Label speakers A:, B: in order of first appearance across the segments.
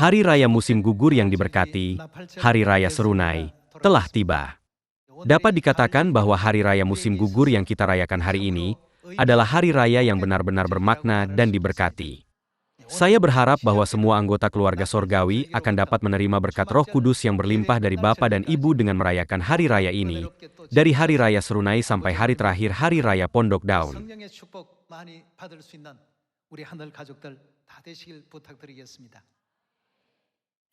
A: Hari Raya Musim Gugur yang diberkati, Hari Raya Serunai, telah tiba. Dapat dikatakan bahwa Hari Raya Musim Gugur yang kita rayakan hari ini adalah hari raya yang benar-benar bermakna dan diberkati. Saya berharap bahwa semua anggota keluarga sorgawi akan dapat menerima berkat Roh Kudus yang berlimpah dari Bapa dan Ibu dengan merayakan hari raya ini, dari Hari Raya Serunai sampai hari terakhir Hari Raya Pondok Daun.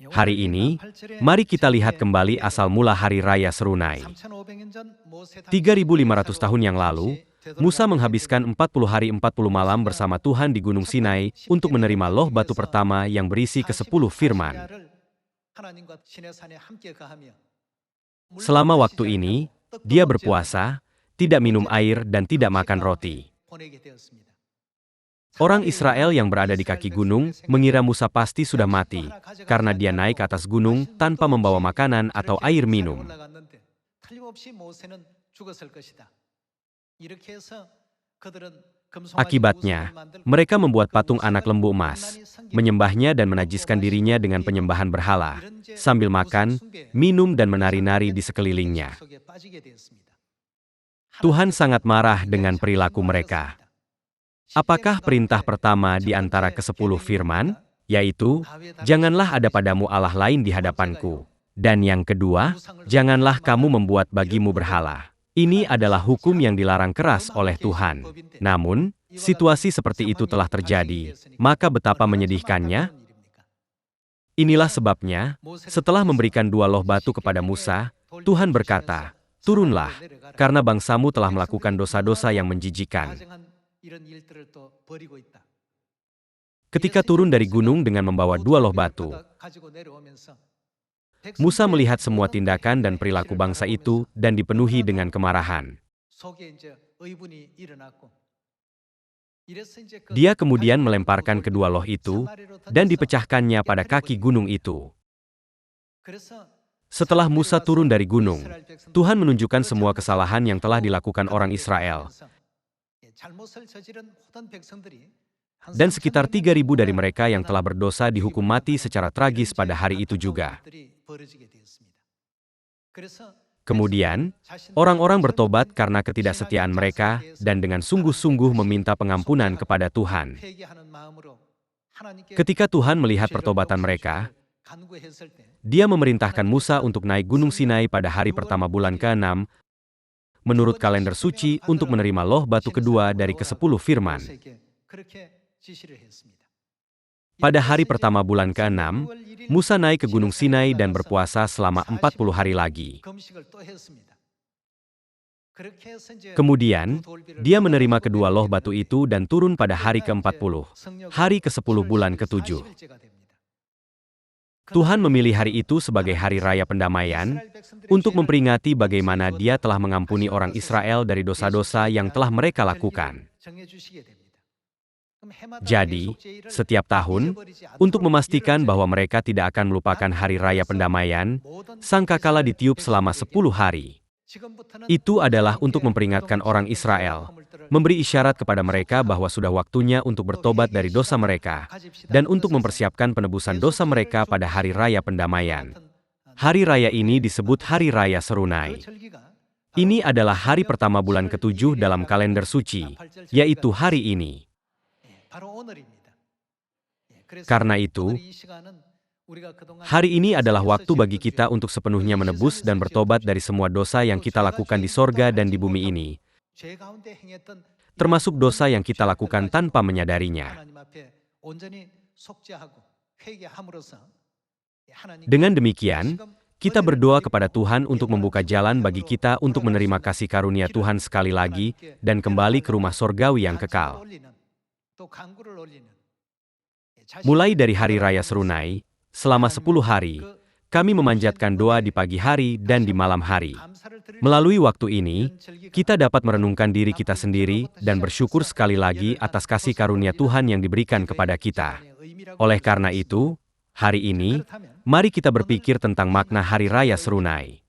A: Hari ini, mari kita lihat kembali asal mula Hari Raya Serunai. 3.500 tahun yang lalu, Musa menghabiskan 40 hari 40 malam bersama Tuhan di Gunung Sinai untuk menerima loh batu pertama yang berisi ke-10 firman. Selama waktu ini, dia berpuasa, tidak minum air dan tidak makan roti. Orang Israel yang berada di kaki gunung mengira Musa pasti sudah mati, karena dia naik ke atas gunung tanpa membawa makanan atau air minum. Akibatnya, mereka membuat patung anak lembu emas, menyembahnya dan menajiskan dirinya dengan penyembahan berhala, sambil makan, minum dan menari-nari di sekelilingnya. Tuhan sangat marah dengan perilaku mereka. Apakah perintah pertama di antara ke-10 firman? Yaitu, janganlah ada padamu Allah lain di hadapanku. Dan yang kedua, janganlah kamu membuat bagimu berhala. Ini adalah hukum yang dilarang keras oleh Tuhan. Namun, situasi seperti itu telah terjadi, maka betapa menyedihkannya. Inilah sebabnya, setelah memberikan 2 loh batu kepada Musa, Tuhan berkata, "Turunlah, karena bangsamu telah melakukan dosa-dosa yang menjijikan." Ketika turun dari gunung dengan membawa 2 loh batu, Musa melihat semua tindakan dan perilaku bangsa itu dan dipenuhi dengan kemarahan. Dia kemudian melemparkan kedua loh itu dan dipecahkannya pada kaki gunung itu. Setelah Musa turun dari gunung, Tuhan menunjukkan semua kesalahan yang telah dilakukan orang Israel. Dan sekitar 3.000 dari mereka yang telah berdosa dihukum mati secara tragis pada hari itu juga. Kemudian, orang-orang bertobat karena ketidaksetiaan mereka dan dengan sungguh-sungguh meminta pengampunan kepada Tuhan. Ketika Tuhan melihat pertobatan mereka, Dia memerintahkan Musa untuk naik Gunung Sinai pada hari pertama bulan ke-6, menurut kalender suci untuk menerima loh batu kedua dari ke-10 firman. Pada hari pertama bulan ke-6, Musa naik ke Gunung Sinai dan berpuasa selama 40 hari lagi. Kemudian, dia menerima kedua loh batu itu dan turun pada hari ke-40, hari ke-10 bulan ke-7. Tuhan memilih hari itu sebagai hari raya pendamaian, untuk memperingati bagaimana Dia telah mengampuni orang Israel dari dosa-dosa yang telah mereka lakukan. Jadi, setiap tahun, untuk memastikan bahwa mereka tidak akan melupakan hari raya pendamaian, sangkakala ditiup selama 10 hari. Itu adalah untuk memperingatkan orang Israel, memberi isyarat kepada mereka bahwa sudah waktunya untuk bertobat dari dosa mereka, dan untuk mempersiapkan penebusan dosa mereka pada hari raya pendamaian. Hari raya ini disebut Hari Raya Serunai. Ini adalah hari pertama bulan ke-7 dalam kalender suci, yaitu hari ini. Karena itu, hari ini adalah waktu bagi kita untuk sepenuhnya menebus dan bertobat dari semua dosa yang kita lakukan di sorga dan di bumi ini, termasuk dosa yang kita lakukan tanpa menyadarinya. Dengan demikian, kita berdoa kepada Tuhan untuk membuka jalan bagi kita untuk menerima kasih karunia Tuhan sekali lagi dan kembali ke rumah sorgawi yang kekal. Mulai dari Hari Raya Serunai, selama 10 hari, kami memanjatkan doa di pagi hari dan di malam hari. Melalui waktu ini, kita dapat merenungkan diri kita sendiri dan bersyukur sekali lagi atas kasih karunia Tuhan yang diberikan kepada kita. Oleh karena itu, hari ini, mari kita berpikir tentang makna Hari Raya Serunai.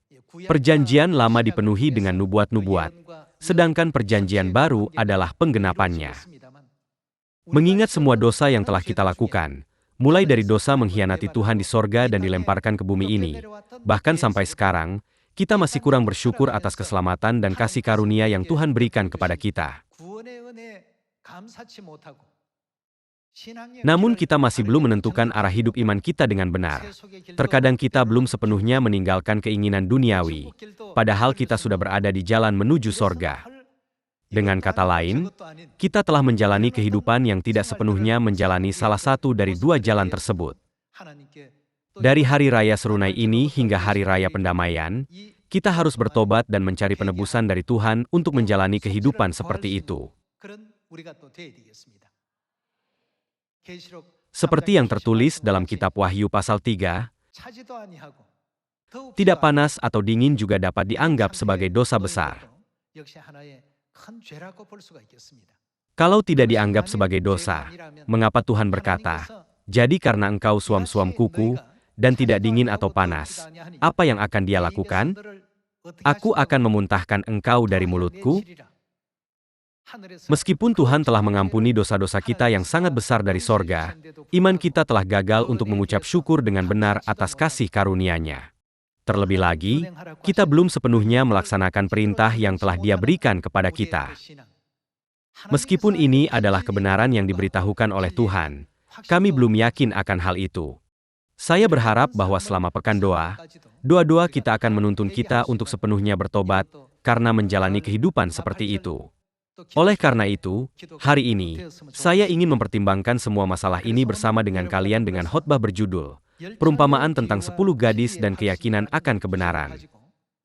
A: Perjanjian Lama dipenuhi dengan nubuat-nubuat, sedangkan Perjanjian Baru adalah penggenapannya. Mengingat semua dosa yang telah kita lakukan, mulai dari dosa mengkhianati Tuhan di sorga dan dilemparkan ke bumi ini. Bahkan sampai sekarang, kita masih kurang bersyukur atas keselamatan dan kasih karunia yang Tuhan berikan kepada kita. Namun kita masih belum menentukan arah hidup iman kita dengan benar. Terkadang kita belum sepenuhnya meninggalkan keinginan duniawi, padahal kita sudah berada di jalan menuju sorga. Dengan kata lain, kita telah menjalani kehidupan yang tidak sepenuhnya menjalani salah satu dari dua jalan tersebut. Dari hari raya serunai ini hingga hari raya pendamaian, kita harus bertobat dan mencari penebusan dari Tuhan untuk menjalani kehidupan seperti itu. Seperti yang tertulis dalam kitab Wahyu pasal 3, tidak panas atau dingin juga dapat dianggap sebagai dosa besar. Kalau tidak dianggap sebagai dosa, mengapa Tuhan berkata, "Jadi karena engkau suam-suam kuku, dan tidak dingin atau panas, apa yang akan Dia lakukan? Aku akan memuntahkan engkau dari mulutku." Meskipun Tuhan telah mengampuni dosa-dosa kita yang sangat besar dari sorga, iman kita telah gagal untuk mengucap syukur dengan benar atas kasih karunia-Nya. Terlebih lagi, kita belum sepenuhnya melaksanakan perintah yang telah Dia berikan kepada kita. Meskipun ini adalah kebenaran yang diberitahukan oleh Tuhan, kami belum yakin akan hal itu. Saya berharap bahwa selama pekan doa-doa kita akan menuntun kita untuk sepenuhnya bertobat karena menjalani kehidupan seperti itu. Oleh karena itu, hari ini, saya ingin mempertimbangkan semua masalah ini bersama dengan kalian dengan khotbah berjudul, Perumpamaan tentang 10 gadis dan keyakinan akan kebenaran.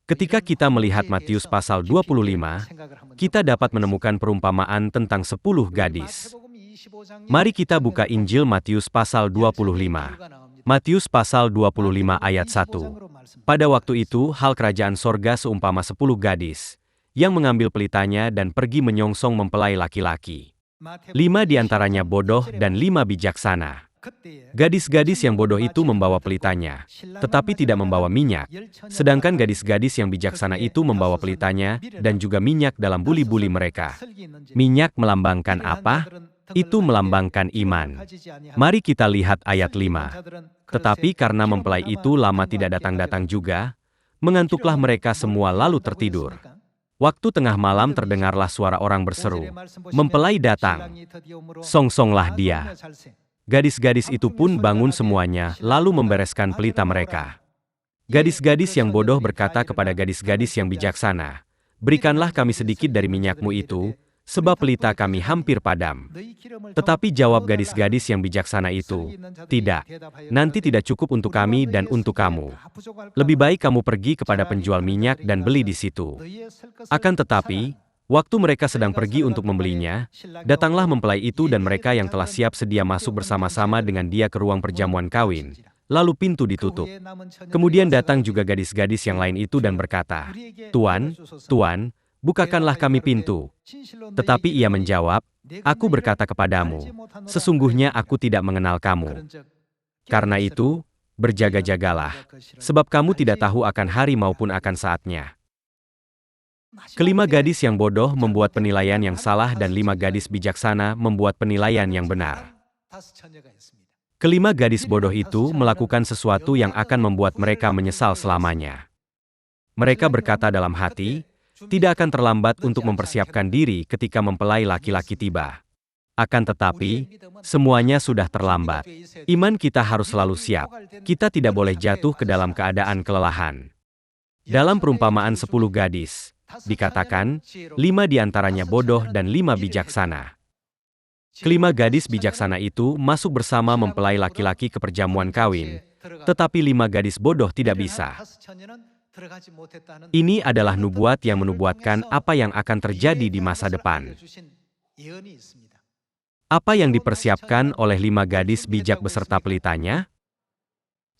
A: Ketika kita melihat Matius pasal 25, kita dapat menemukan perumpamaan tentang 10 gadis. Mari kita buka Injil Matius pasal 25. Matius pasal 25 ayat 1. Pada waktu itu, hal kerajaan sorga seumpama 10 gadis yang mengambil pelitanya dan pergi menyongsong mempelai laki-laki. 5 diantaranya bodoh dan 5 bijaksana. Gadis-gadis yang bodoh itu membawa pelitanya, tetapi tidak membawa minyak. Sedangkan gadis-gadis yang bijaksana itu membawa pelitanya dan juga minyak dalam buli-buli mereka. Minyak melambangkan apa? Itu melambangkan iman. Mari kita lihat ayat 5. Tetapi karena mempelai itu lama tidak datang-datang juga, mengantuklah mereka semua lalu tertidur. Waktu tengah malam terdengarlah suara orang berseru, "Mempelai datang, songsonglah dia." Gadis-gadis itu pun bangun semuanya, lalu membereskan pelita mereka. Gadis-gadis yang bodoh berkata kepada gadis-gadis yang bijaksana, "Berikanlah kami sedikit dari minyakmu itu, sebab pelita kami hampir padam." Tetapi jawab gadis-gadis yang bijaksana itu, "Tidak, nanti tidak cukup untuk kami dan untuk kamu. Lebih baik kamu pergi kepada penjual minyak dan beli di situ." Akan tetapi, waktu mereka sedang pergi untuk membelinya, datanglah mempelai itu dan mereka yang telah siap sedia masuk bersama-sama dengan dia ke ruang perjamuan kawin. Lalu pintu ditutup. Kemudian datang juga gadis-gadis yang lain itu dan berkata, "Tuan, Tuan, bukakanlah kami pintu." Tetapi ia menjawab, "Aku berkata kepadamu, sesungguhnya aku tidak mengenal kamu. Karena itu, berjaga-jagalah, sebab kamu tidak tahu akan hari maupun akan saatnya." Kelima gadis yang bodoh membuat penilaian yang salah dan 5 gadis bijaksana membuat penilaian yang benar. Kelima gadis bodoh itu melakukan sesuatu yang akan membuat mereka menyesal selamanya. Mereka berkata dalam hati, tidak akan terlambat untuk mempersiapkan diri ketika mempelai laki-laki tiba. Akan tetapi, semuanya sudah terlambat. Iman kita harus selalu siap. Kita tidak boleh jatuh ke dalam keadaan kelelahan. Dalam perumpamaan 10 gadis, dikatakan, 5 diantaranya bodoh dan 5 bijaksana. Kelima gadis bijaksana itu masuk bersama mempelai laki-laki ke perjamuan kawin, tetapi 5 gadis bodoh tidak bisa. Ini adalah nubuat yang menubuatkan apa yang akan terjadi di masa depan. Apa yang dipersiapkan oleh 5 gadis bijak beserta pelitanya?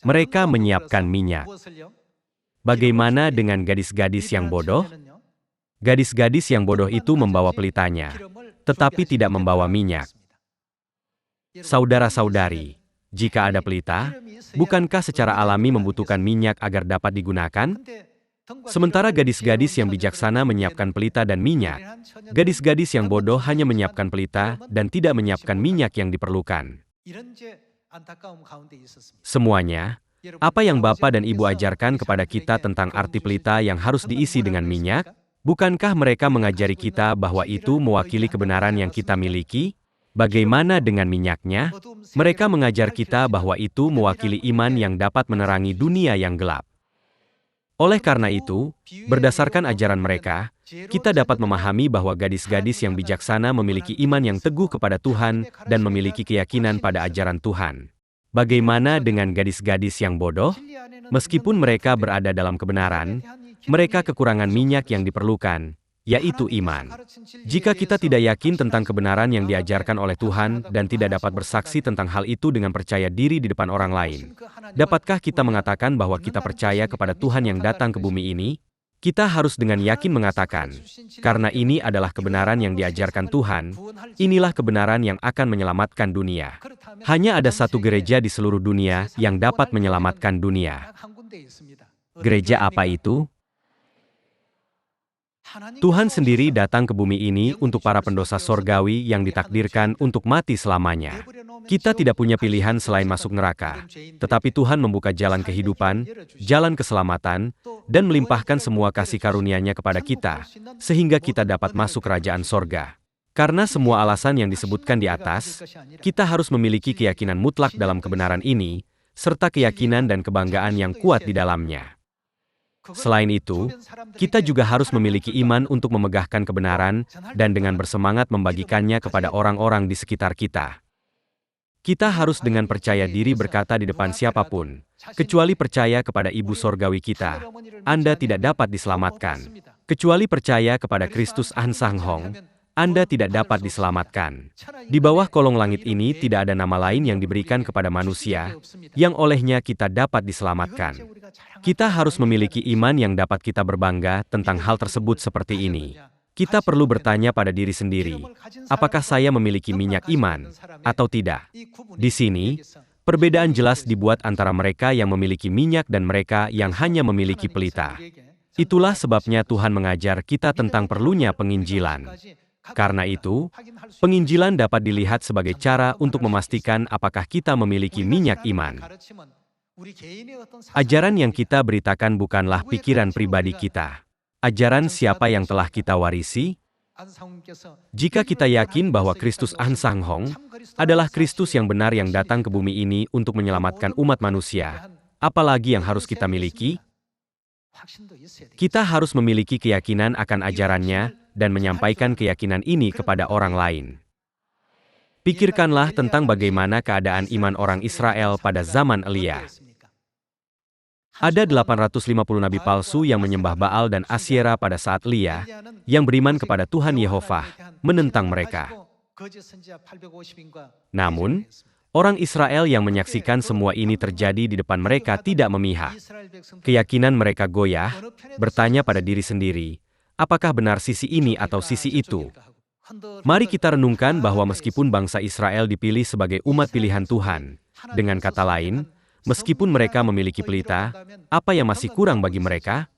A: Mereka menyiapkan minyak. Bagaimana dengan gadis-gadis yang bodoh? Gadis-gadis yang bodoh itu membawa pelitanya, tetapi tidak membawa minyak. Saudara-saudari, jika ada pelita, bukankah secara alami membutuhkan minyak agar dapat digunakan? Sementara gadis-gadis yang bijaksana menyiapkan pelita dan minyak, gadis-gadis yang bodoh hanya menyiapkan pelita dan tidak menyiapkan minyak yang diperlukan. Semuanya, apa yang Bapak dan Ibu ajarkan kepada kita tentang arti pelita yang harus diisi dengan minyak, bukankah mereka mengajari kita bahwa itu mewakili kebenaran yang kita miliki? Bagaimana dengan minyaknya? Mereka mengajar kita bahwa itu mewakili iman yang dapat menerangi dunia yang gelap. Oleh karena itu, berdasarkan ajaran mereka, kita dapat memahami bahwa gadis-gadis yang bijaksana memiliki iman yang teguh kepada Tuhan dan memiliki keyakinan pada ajaran Tuhan. Bagaimana dengan gadis-gadis yang bodoh? Meskipun mereka berada dalam kebenaran, mereka kekurangan minyak yang diperlukan, yaitu iman. Jika kita tidak yakin tentang kebenaran yang diajarkan oleh Tuhan dan tidak dapat bersaksi tentang hal itu dengan percaya diri di depan orang lain, dapatkah kita mengatakan bahwa kita percaya kepada Tuhan yang datang ke bumi ini? Kita harus dengan yakin mengatakan, karena ini adalah kebenaran yang diajarkan Tuhan, inilah kebenaran yang akan menyelamatkan dunia. Hanya ada satu gereja di seluruh dunia yang dapat menyelamatkan dunia. Gereja apa itu? Tuhan sendiri datang ke bumi ini untuk para pendosa sorgawi yang ditakdirkan untuk mati selamanya. Kita tidak punya pilihan selain masuk neraka, tetapi Tuhan membuka jalan kehidupan, jalan keselamatan, dan melimpahkan semua kasih karunia-Nya kepada kita, sehingga kita dapat masuk kerajaan sorga. Karena semua alasan yang disebutkan di atas, kita harus memiliki keyakinan mutlak dalam kebenaran ini, serta keyakinan dan kebanggaan yang kuat di dalamnya. Selain itu, kita juga harus memiliki iman untuk memegahkan kebenaran dan dengan bersemangat membagikannya kepada orang-orang di sekitar kita. Kita harus dengan percaya diri berkata di depan siapapun, kecuali percaya kepada Ibu Sorgawi kita, Anda tidak dapat diselamatkan. Kecuali percaya kepada Kristus An Sang Hong, Anda tidak dapat diselamatkan. Di bawah kolong langit ini tidak ada nama lain yang diberikan kepada manusia, yang olehnya kita dapat diselamatkan. Kita harus memiliki iman yang dapat kita berbangga tentang hal tersebut seperti ini. Kita perlu bertanya pada diri sendiri, apakah saya memiliki minyak iman, atau tidak? Di sini, perbedaan jelas dibuat antara mereka yang memiliki minyak dan mereka yang hanya memiliki pelita. Itulah sebabnya Tuhan mengajar kita tentang perlunya penginjilan. Karena itu, penginjilan dapat dilihat sebagai cara untuk memastikan apakah kita memiliki minyak iman. Ajaran yang kita beritakan bukanlah pikiran pribadi kita. Ajaran siapa yang telah kita warisi? Jika kita yakin bahwa Kristus An Sang Hong adalah Kristus yang benar yang datang ke bumi ini untuk menyelamatkan umat manusia, apalagi yang harus kita miliki? Kita harus memiliki keyakinan akan ajarannya dan menyampaikan keyakinan ini kepada orang lain. Pikirkanlah tentang bagaimana keadaan iman orang Israel pada zaman Elia. Ada 850 nabi palsu yang menyembah Baal dan Asyera pada saat Elia, yang beriman kepada Tuhan Yehovah, menentang mereka. Namun, orang Israel yang menyaksikan semua ini terjadi di depan mereka tidak memihak. Keyakinan mereka goyah, bertanya pada diri sendiri, apakah benar sisi ini atau sisi itu? Mari kita renungkan bahwa meskipun bangsa Israel dipilih sebagai umat pilihan Tuhan, dengan kata lain, meskipun mereka memiliki pelita, apa yang masih kurang bagi mereka?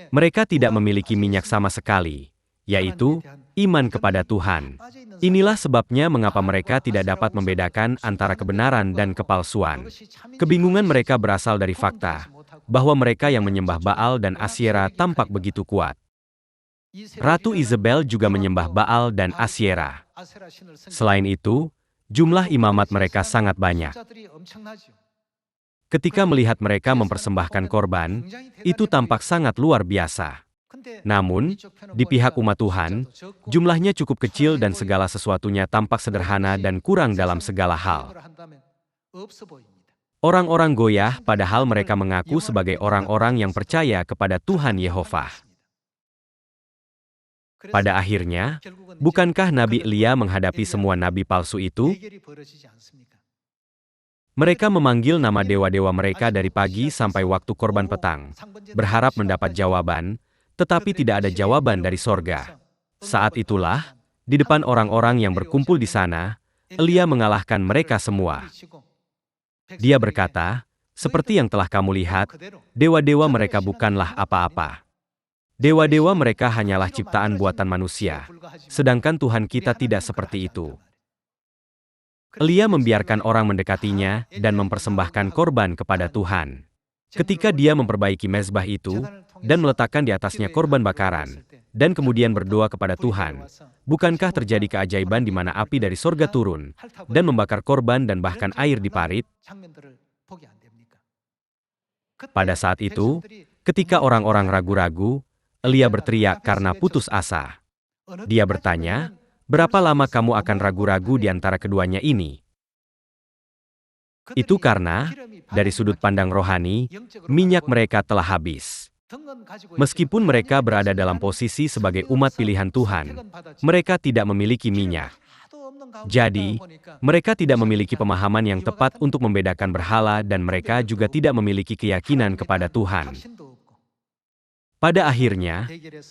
A: Mereka tidak memiliki minyak sama sekali, yaitu iman kepada Tuhan. Inilah sebabnya mengapa mereka tidak dapat membedakan antara kebenaran dan kepalsuan. Kebingungan mereka berasal dari fakta bahwa mereka yang menyembah Baal dan Asyera tampak begitu kuat. Ratu Isabel juga menyembah Baal dan Asyera. Selain itu, jumlah imamat mereka sangat banyak. Ketika melihat mereka mempersembahkan korban, itu tampak sangat luar biasa. Namun, di pihak umat Tuhan, jumlahnya cukup kecil dan segala sesuatunya tampak sederhana dan kurang dalam segala hal. Orang-orang goyah padahal mereka mengaku sebagai orang-orang yang percaya kepada Tuhan Yehovah. Pada akhirnya, bukankah Nabi Elia menghadapi semua nabi palsu itu? Mereka memanggil nama dewa-dewa mereka dari pagi sampai waktu korban petang, berharap mendapat jawaban, tetapi tidak ada jawaban dari sorga. Saat itulah, di depan orang-orang yang berkumpul di sana, Elia mengalahkan mereka semua. Dia berkata, seperti yang telah kamu lihat, dewa-dewa mereka bukanlah apa-apa. Dewa-dewa mereka hanyalah ciptaan buatan manusia, sedangkan Tuhan kita tidak seperti itu. Elia membiarkan orang mendekatinya dan mempersembahkan korban kepada Tuhan. Ketika dia memperbaiki mezbah itu dan meletakkan di atasnya korban bakaran, dan kemudian berdoa kepada Tuhan, bukankah terjadi keajaiban di mana api dari sorga turun dan membakar korban dan bahkan air di parit? Pada saat itu, ketika orang-orang ragu-ragu, Elia berteriak karena putus asa. Dia bertanya, "Berapa lama kamu akan ragu-ragu di antara keduanya ini?" Itu karena, dari sudut pandang rohani, minyak mereka telah habis. Meskipun mereka berada dalam posisi sebagai umat pilihan Tuhan, mereka tidak memiliki minyak. Jadi, mereka tidak memiliki pemahaman yang tepat untuk membedakan berhala dan mereka juga tidak memiliki keyakinan kepada Tuhan. Pada akhirnya,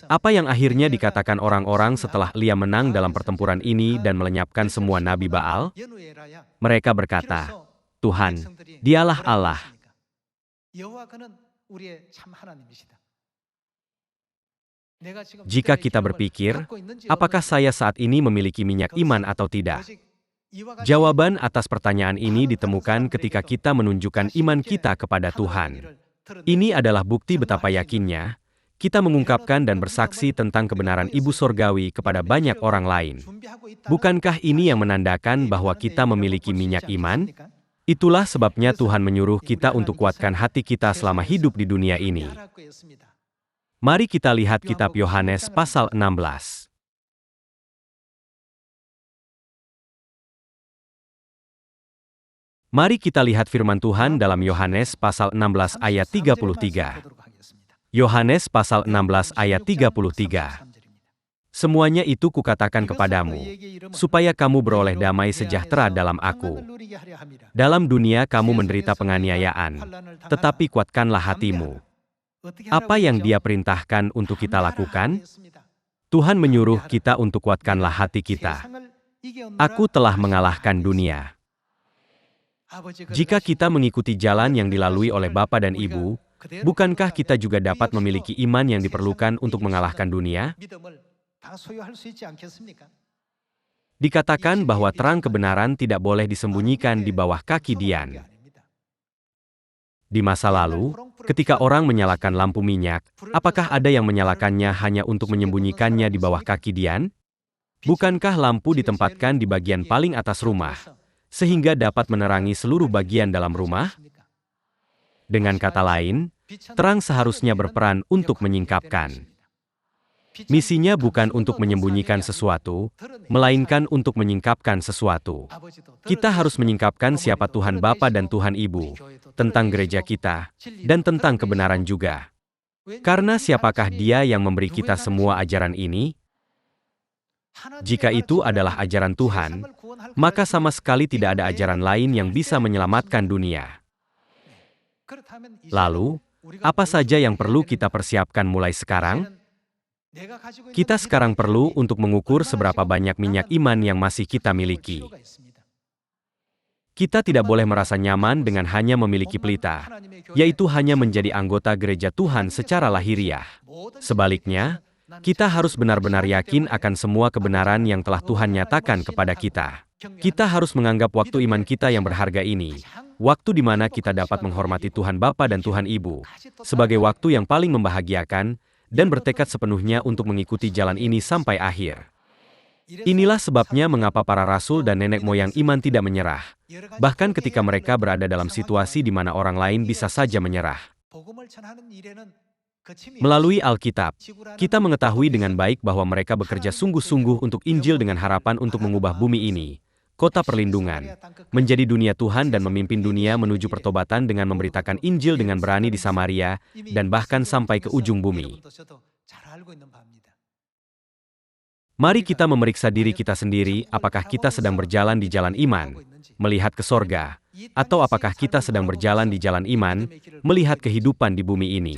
A: apa yang akhirnya dikatakan orang-orang setelah Elia menang dalam pertempuran ini dan melenyapkan semua nabi Baal? Mereka berkata, "Tuhan, Dialah Allah." Jika kita berpikir, apakah saya saat ini memiliki minyak iman atau tidak? Jawaban atas pertanyaan ini ditemukan ketika kita menunjukkan iman kita kepada Tuhan. Ini adalah bukti betapa yakinnya kita mengungkapkan dan bersaksi tentang kebenaran Ibu Sorgawi kepada banyak orang lain. Bukankah ini yang menandakan bahwa kita memiliki minyak iman? Itulah sebabnya Tuhan menyuruh kita untuk kuatkan hati kita selama hidup di dunia ini. Mari kita lihat kitab Yohanes pasal 16. Mari kita lihat firman Tuhan dalam Yohanes pasal 16 ayat 33. Yohanes pasal 16 ayat 33. Semuanya itu kukatakan kepadamu, supaya kamu beroleh damai sejahtera dalam aku. Dalam dunia kamu menderita penganiayaan, tetapi kuatkanlah hatimu. Apa yang Dia perintahkan untuk kita lakukan? Tuhan menyuruh kita untuk kuatkanlah hati kita. Aku telah mengalahkan dunia. Jika kita mengikuti jalan yang dilalui oleh Bapa dan Ibu, bukankah kita juga dapat memiliki iman yang diperlukan untuk mengalahkan dunia? Dikatakan bahwa terang kebenaran tidak boleh disembunyikan di bawah kaki Dian. Di masa lalu, ketika orang menyalakan lampu minyak, apakah ada yang menyalakannya hanya untuk menyembunyikannya di bawah kaki Dian? Bukankah lampu ditempatkan di bagian paling atas rumah, sehingga dapat menerangi seluruh bagian dalam rumah? Dengan kata lain, terang seharusnya berperan untuk menyingkapkan. Misinya bukan untuk menyembunyikan sesuatu, melainkan untuk menyingkapkan sesuatu. Kita harus menyingkapkan siapa Tuhan Bapa dan Tuhan Ibu, tentang gereja kita, dan tentang kebenaran juga. Karena siapakah Dia yang memberi kita semua ajaran ini? Jika itu adalah ajaran Tuhan, maka sama sekali tidak ada ajaran lain yang bisa menyelamatkan dunia. Lalu, apa saja yang perlu kita persiapkan mulai sekarang? Kita sekarang perlu untuk mengukur seberapa banyak minyak iman yang masih kita miliki. Kita tidak boleh merasa nyaman dengan hanya memiliki pelita, yaitu hanya menjadi anggota gereja Tuhan secara lahiriah. Sebaliknya, kita harus benar-benar yakin akan semua kebenaran yang telah Tuhan nyatakan kepada kita. Kita harus menganggap waktu iman kita yang berharga ini, waktu di mana kita dapat menghormati Tuhan Bapa dan Tuhan Ibu, sebagai waktu yang paling membahagiakan, dan bertekad sepenuhnya untuk mengikuti jalan ini sampai akhir. Inilah sebabnya mengapa para rasul dan nenek moyang iman tidak menyerah, bahkan ketika mereka berada dalam situasi di mana orang lain bisa saja menyerah. Melalui Alkitab, kita mengetahui dengan baik bahwa mereka bekerja sungguh-sungguh untuk Injil dengan harapan untuk mengubah bumi ini, kota perlindungan, menjadi dunia Tuhan dan memimpin dunia menuju pertobatan dengan memberitakan Injil dengan berani di Samaria dan bahkan sampai ke ujung bumi. Mari kita memeriksa diri kita sendiri, apakah kita sedang berjalan di jalan iman, melihat ke sorga, atau apakah kita sedang berjalan di jalan iman, melihat kehidupan di bumi ini.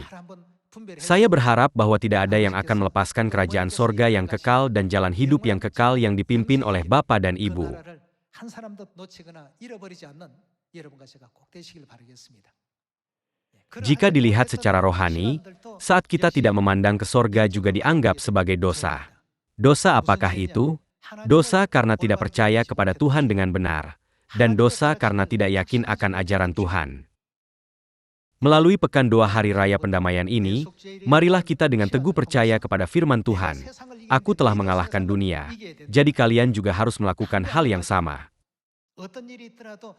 A: Saya berharap bahwa tidak ada yang akan melepaskan kerajaan sorga yang kekal dan jalan hidup yang kekal yang dipimpin oleh Bapa dan Ibu. Jika dilihat secara rohani, saat kita tidak memandang ke sorga juga dianggap sebagai dosa. Dosa apakah itu? Dosa karena tidak percaya kepada Tuhan dengan benar, dan dosa karena tidak yakin akan ajaran Tuhan. Melalui pekan doa Hari Raya Pendamaian ini, marilah kita dengan teguh percaya kepada firman Tuhan. Aku telah mengalahkan dunia, jadi kalian juga harus melakukan hal yang sama.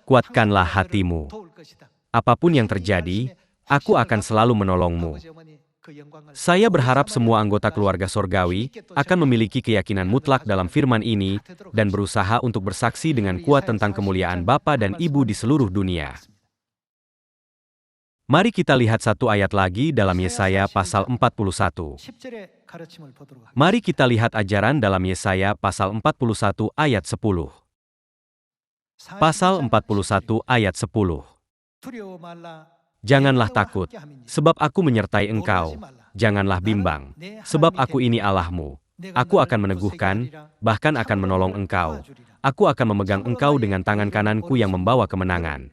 A: Kuatkanlah hatimu. Apapun yang terjadi, aku akan selalu menolongmu. Saya berharap semua anggota keluarga sorgawi akan memiliki keyakinan mutlak dalam firman ini dan berusaha untuk bersaksi dengan kuat tentang kemuliaan Bapa dan Ibu di seluruh dunia. Mari kita lihat satu ayat lagi dalam Yesaya pasal 41. Mari kita lihat ajaran dalam Yesaya pasal 41 ayat 10. Pasal 41 ayat 10. Janganlah takut, sebab aku menyertai engkau. Janganlah bimbang, sebab aku ini Allahmu. Aku akan meneguhkan, bahkan akan menolong engkau. Aku akan memegang engkau dengan tangan kananku yang membawa kemenangan.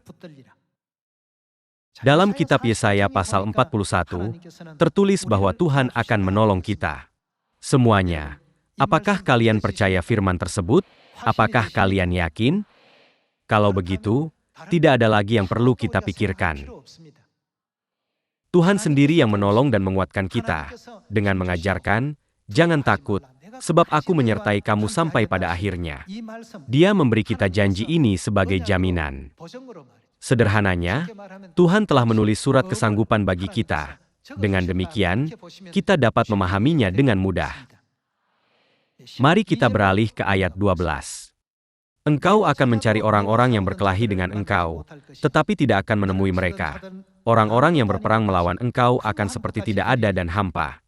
A: Dalam kitab Yesaya pasal 41, tertulis bahwa Tuhan akan menolong kita. Semuanya. Apakah kalian percaya firman tersebut? Apakah kalian yakin? Kalau begitu, tidak ada lagi yang perlu kita pikirkan. Tuhan sendiri yang menolong dan menguatkan kita, dengan mengajarkan, jangan takut, sebab aku menyertai kamu sampai pada akhirnya. Dia memberi kita janji ini sebagai jaminan. Sederhananya, Tuhan telah menulis surat kesanggupan bagi kita. Dengan demikian, kita dapat memahaminya dengan mudah. Mari kita beralih ke ayat 12. Engkau akan mencari orang-orang yang berkelahi dengan engkau, tetapi tidak akan menemui mereka. Orang-orang yang berperang melawan engkau akan seperti tidak ada dan hampa.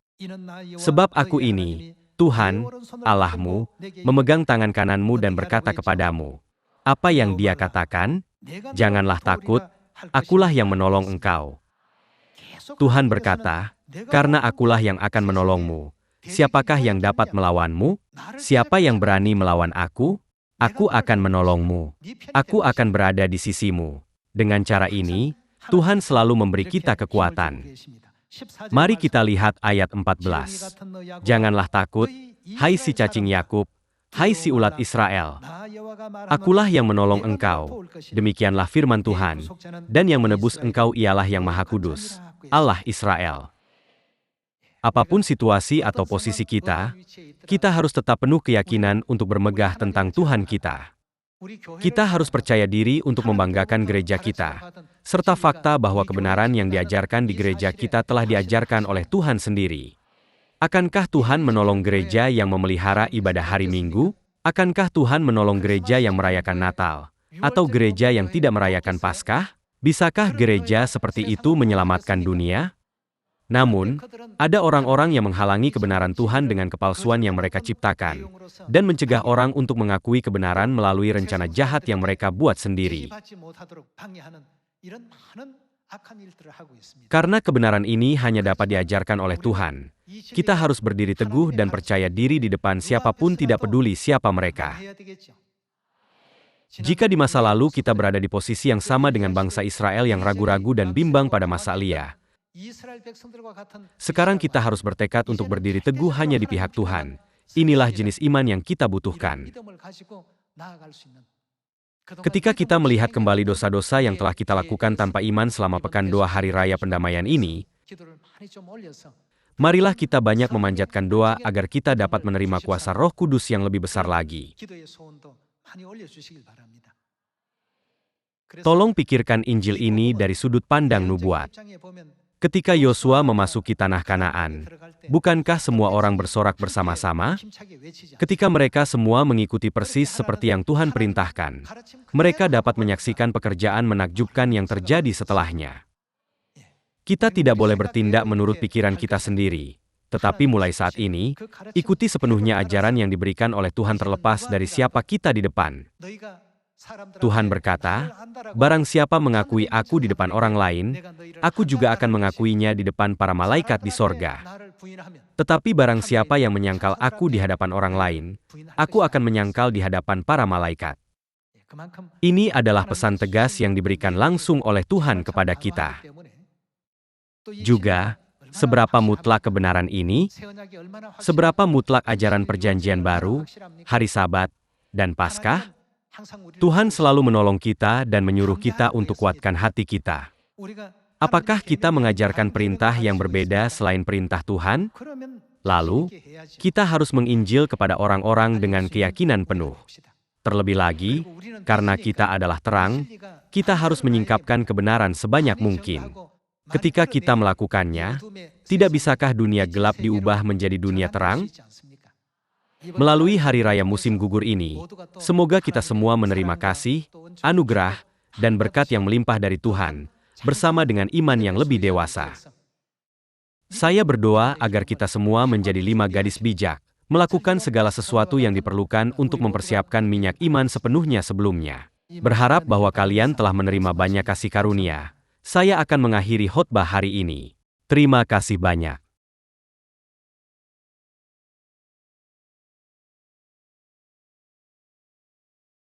A: Sebab aku ini, Tuhan, Allahmu, memegang tangan kananmu dan berkata kepadamu, apa yang Dia katakan? Janganlah takut, akulah yang menolong engkau. Tuhan berkata, karena akulah yang akan menolongmu. Siapakah yang dapat melawanmu? Siapa yang berani melawan aku? Aku akan menolongmu. Aku akan berada di sisimu. Dengan cara ini, Tuhan selalu memberi kita kekuatan. Mari kita lihat ayat 14. Janganlah takut, hai si cacing Yakub, hai si ulat Israel. Akulah yang menolong engkau. Demikianlah firman Tuhan. Dan yang menebus engkau ialah yang Maha Kudus, Allah Israel. Apapun situasi atau posisi kita harus tetap penuh keyakinan untuk bermegah tentang Tuhan kita. Kita harus percaya diri untuk membanggakan gereja kita, serta fakta bahwa kebenaran yang diajarkan di gereja kita telah diajarkan oleh Tuhan sendiri. Akankah Tuhan menolong gereja yang memelihara ibadah hari Minggu? Akankah Tuhan menolong gereja yang merayakan Natal? Atau gereja yang tidak merayakan Paskah? Bisakah gereja seperti itu menyelamatkan dunia? Namun, ada orang-orang yang menghalangi kebenaran Tuhan dengan kepalsuan yang mereka ciptakan, dan mencegah orang untuk mengakui kebenaran melalui rencana jahat yang mereka buat sendiri. Karena kebenaran ini hanya dapat diajarkan oleh Tuhan, kita harus berdiri teguh dan percaya diri di depan siapapun, tidak peduli siapa mereka. Jika di masa lalu kita berada di posisi yang sama dengan bangsa Israel yang ragu-ragu dan bimbang pada masa Elia, sekarang kita harus bertekad untuk berdiri teguh hanya di pihak Tuhan. Inilah jenis iman yang kita butuhkan. Ketika kita melihat kembali dosa-dosa yang telah kita lakukan tanpa iman selama pekan doa Hari Raya Pendamaian ini, marilah kita banyak memanjatkan doa agar kita dapat menerima kuasa Roh Kudus yang lebih besar lagi. Tolong pikirkan Injil ini dari sudut pandang nubuat. Ketika Yosua memasuki tanah Kanaan, bukankah semua orang bersorak bersama-sama? Ketika mereka semua mengikuti persis seperti yang Tuhan perintahkan, mereka dapat menyaksikan pekerjaan menakjubkan yang terjadi setelahnya. Kita tidak boleh bertindak menurut pikiran kita sendiri, tetapi mulai saat ini, ikuti sepenuhnya ajaran yang diberikan oleh Tuhan terlepas dari siapa kita di depan. Tuhan berkata, barang siapa mengakui aku di depan orang lain, aku juga akan mengakuinya di depan para malaikat di sorga. Tetapi barang siapa yang menyangkal aku di hadapan orang lain, aku akan menyangkal di hadapan para malaikat. Ini adalah pesan tegas yang diberikan langsung oleh Tuhan kepada kita. Juga, seberapa mutlak kebenaran ini? Seberapa mutlak ajaran perjanjian baru, hari Sabat, dan Paskah? Tuhan selalu menolong kita dan menyuruh kita untuk kuatkan hati kita. Apakah kita mengajarkan perintah yang berbeda selain perintah Tuhan? Lalu, kita harus menginjil kepada orang-orang dengan keyakinan penuh. Terlebih lagi, karena kita adalah terang, kita harus menyingkapkan kebenaran sebanyak mungkin. Ketika kita melakukannya, tidak bisakah dunia gelap diubah menjadi dunia terang? Melalui hari raya musim gugur ini, semoga kita semua menerima kasih, anugerah, dan berkat yang melimpah dari Tuhan, bersama dengan iman yang lebih dewasa. Saya berdoa agar kita semua menjadi 5 gadis bijak, melakukan segala sesuatu yang diperlukan untuk mempersiapkan minyak iman sepenuhnya sebelumnya. Berharap bahwa kalian telah menerima banyak kasih karunia. Saya akan mengakhiri khotbah hari ini. Terima kasih banyak.